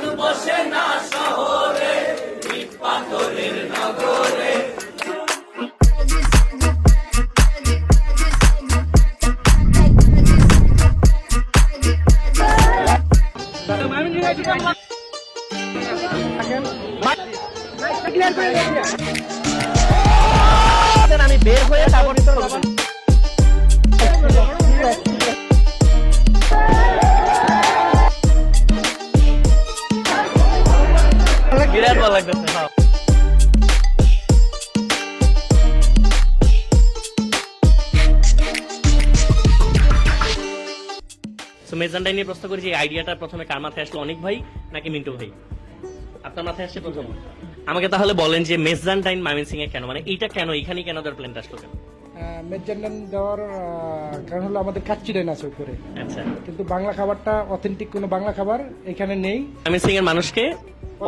মন বসে না শহরে, ইট পাথরের নগরে। আমি বের হয়ে তারপর বিরাট ভালো লাগতেছে। মেজানটাই নিয়ে প্রশ্ন করি যে আইডিয়াটা প্রথমে কার মাথায় আসলো, অনেক ভাই নাকি মিন্টু ভাই? আপনার মাথায় আসছে প্রথম। আমাকে তাহলে বলেন যে মেজানটাইন ময়মনসিং এ কেন, মানে এইটা কেন, এখানে কেন তার প্ল্যানটা আসলো কেন? মেজান্ডান দেওয়ার কারণ হলো আমাদের কাচ্চি ডাইন আছে উপরে, আচ্ছা, কিন্তু বাংলা খাবারটা অথেন্টিক কোনো বাংলা খাবার এখানে নেই। ময়মনসিং এর মানুষকে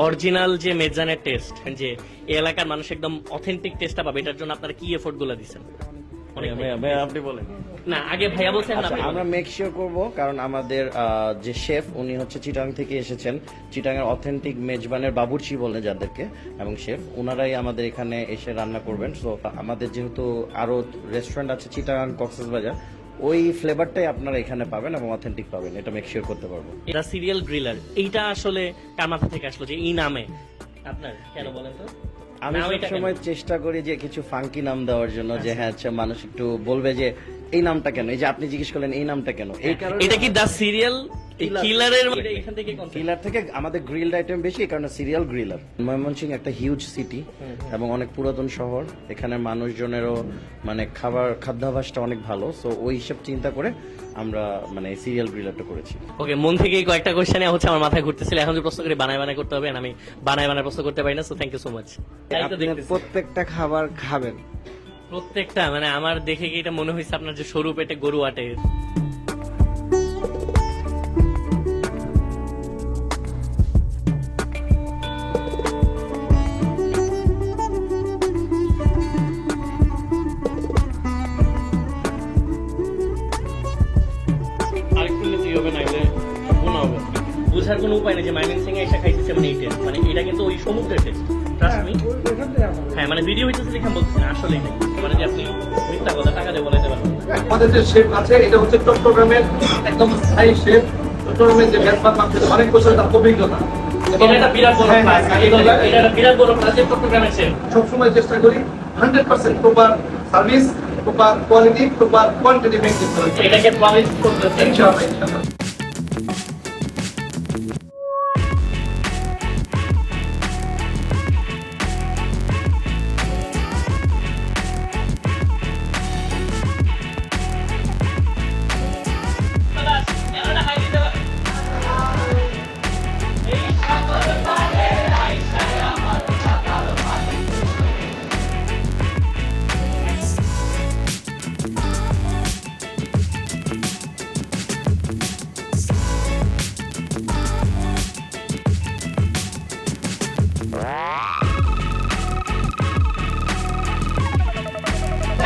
অরিজিনাল যে মেজানের টেস্ট, যে এই এলাকার মানুষ একদম অথেন্টিক টেস্টটা পাবে, এটার জন্য আপনারা কি এফোর্ট গুলো দিচ্ছেন? আপনি বলেন না, আগে ভাইয়া বলছেন না। আমরা মেক শিওর করব, কারণ আমাদের যে শেফ উনি হচ্ছে চিটাং থেকে এসেছেন, চিটাং এর অথেন্টিক মেজবানের বাবুর্চি বলে যাদেরকে, এবং শেফ ওনারাই আমাদের এখানে এসে রান্না করবেন। সো আমাদের যেহেতু আরো রেস্টুরেন্ট আছে চিটাং কক্সবাজার, ওই ফ্লেভারটাই আপনারা এখানে পাবেন এবং অথেন্টিক পাবেন, এটা মেক শিওর করতে পারবো। এটা সিরিয়াল গ্রিলার, এইটা আসলে কার মাথা থেকে আসলো যে এই নামে আপনার, কেন বলেন তো? আমি সবসময় চেষ্টা করি যে কিছু ফাঙ্কি নাম দেওয়ার জন্য, যে হ্যাঁ আচ্ছা মানুষ একটু বলবে যে এই নামটা কেন, এই যে আপনি জিজ্ঞেস করলেন এই নামটা কেন, এই কারণে। এটা কি দা সিরিয়াল কিলারের এখান থেকে কিলার থেকে আমাদের গ্রিলড আইটেম বেশি, এই কারণে সিরিয়াল গ্রিলার। ময়মনসিং একটা হিউজ সিটি এবং অনেক পুরাতন শহর, এখানে মানুষজনেরও মানে খাদ্যাভ্যাসটা অনেক ভালো। সো ওই হিসাব চিন্তা করে আমরা মানে সিরিয়াল গ্রিলারটা করেছি। ওকে, মন থেকে কয়েকটা কোশ্চেন হচ্ছে আমার মাথায় ঘুরতেছিল, এখন যে প্রশ্ন করে বানায় করতে হবে, আমি বানায় প্রশ্ন করতে পারি না। So thank you so much. আপনি প্রত্যেকটা খাবার খাবেন? প্রত্যেকটা, মানে আমার দেখে কি এটা মনে হয়েছে আপনার যে সরু পেটে গরু আটে। আরেকটু নিতেই হবে, নাইলে গুণ হবে। বুঝার কোনো উপায় নেই যে ময়মনসিং এ এসে খাইতেছে মানে এই টেস্ট, মানে এটা কিন্তু ওই সমুদ্রের টেস্ট। Trust me. হ্যাঁ, মানে ভিডিও হইতেছে দেখে আমি বলতেছি না, আসলেই নেই, মানে যে আপনি মিথ্যা কথা টাকা দিয়ে বলাইতে পারবেন। আমাদের যে শেফ আছে, এটা হচ্ছে চট্টগ্রামের একদম স্থায়ী শেফ। চট্টগ্রামের যে ভেজপাত মাংস, অনেক বছর তার অভিজ্ঞতা। এটা একটা বিরাট বড় ক্লাস, এটা একটা বিরাট বড় ক্লাস যে চট্টগ্রামের শেফ। সবসময় চেষ্টা করি 100% proper service, proper quality, proper quantity maintain করা। এটাকে প্রমিস করতেছি ইনশাআল্লাহ, ইনশাআল্লাহ।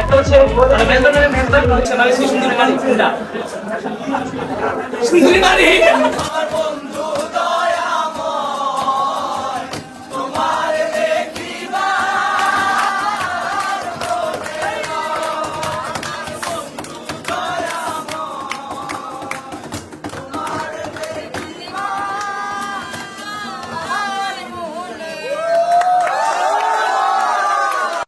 একটা হচ্ছে মানে মেজবানের মেজবান হচ্ছে মানে সুন্দরী নারী, সুন্দরী নারী।